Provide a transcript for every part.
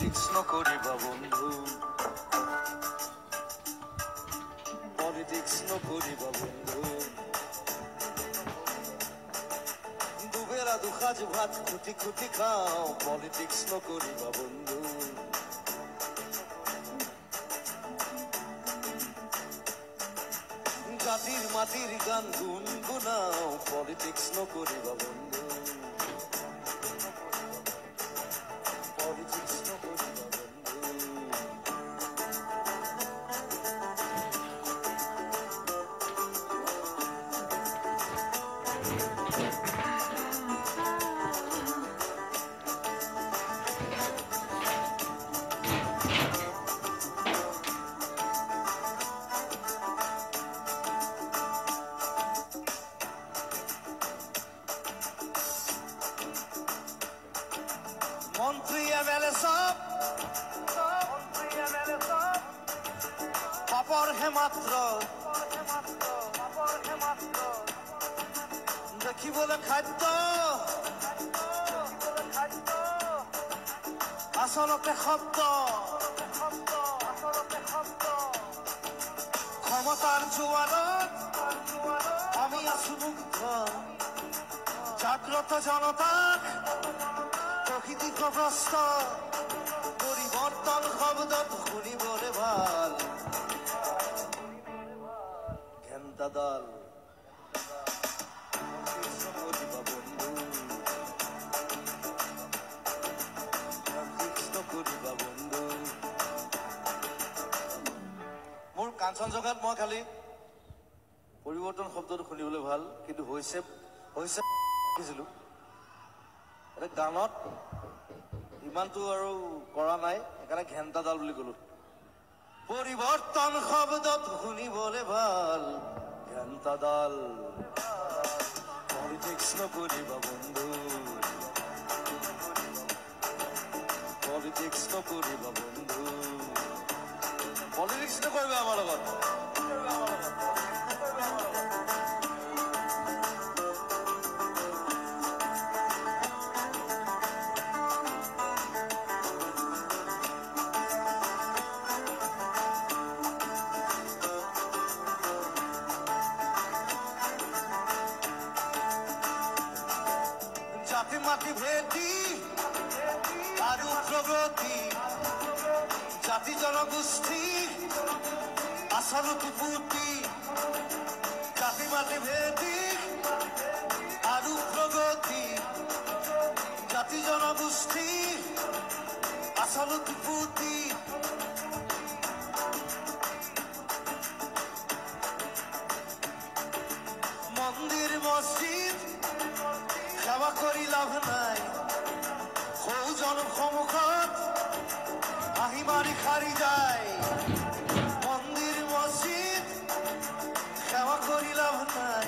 Politics নকৰিবা বন্ধু, politics নকৰিবা বন্ধু। দুবেলা দুসাঁজ ভাত খুটি খুটি খাওঁ, পলিটিক্স নকৰিবা বন্ধু। জাতিৰ মাটিৰ গান গুণগুণাওঁ, পলিটিক্স নকৰিবা বন্ধু। পলিটিক্স নকৰিবা বন্ধু। মন্ত্ৰী এমএলএ সব অপৰহে মাত্ৰ দেখিবলে খাদ্য, আসলতে শব্দ। ক্ষমতাৰ জোয়াৰত আমি আছো মুগ্ধ, জাগ্ৰত জনতাক প্ৰকৃতিগ্ৰস্ত। পৰিবৰ্তন শব্দত শুনিবলে ভাল, ঘেন্টা দল নকৰিবা বন্ধু, নকৰিবা বন্ধু। মোৰ কাঞ্চনজংঘাত মই খালি পৰিৱৰ্তন শব্দটো শুনিবলৈ ভাল, কিন্তু হৈছে দেখিছিলো গানত ইমানটো আৰু কৰা নাই, সেইকাৰণে ঘেন্টাডাল বুলি কলো। পৰিৱৰ্তন শব্দত শুনিবলে ভাল, ঘেন্টাডাল। পলিটিক্স নকৰিবা বন্ধু, পলিটিক্স নকৰিবা বন্ধু। পলিটিক্স নকৰিবা আমাৰ লগত। জাতি মাটি ভেটি আৰু প্ৰগতি, জাতি জনগোষ্ঠী আচলতে পুতি। জাতি মাটি ভেটি আৰু প্ৰগতি, জাতি জনগোষ্ঠী আচলতে পুতি। মন্দিৰ মছজিদ সেৱা কৰি লাভ নাই, সৌজন সন্মুখত আহি মাৰি সাৰি যায়। মন্দিৰ মছজিদ সেৱা কৰি লাভ নাই,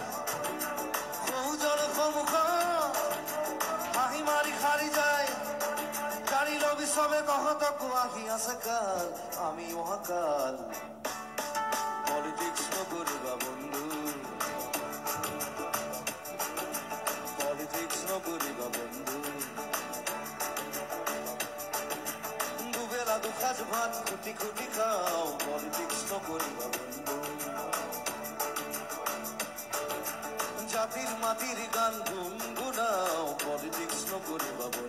সৌজন সন্মুখত আহি মাৰি সাৰি যায়। গাড়ী লবি চবে তহঁতকো আহি আছে কাল, আমি মহাকাল। পলিটিক্স নকৰিবা বন্ধু, পলিটিক্স নকৰিবা বন্ধু। দুবেলা দুসাঁজ ভাত খুটি খুটি খাওঁ, পলিটিক্স নকৰিবা বন্ধু। জাতিৰ মাটিৰ গান গুণগুণাওঁ, পলিটিক্স নকৰিবা বন্ধু।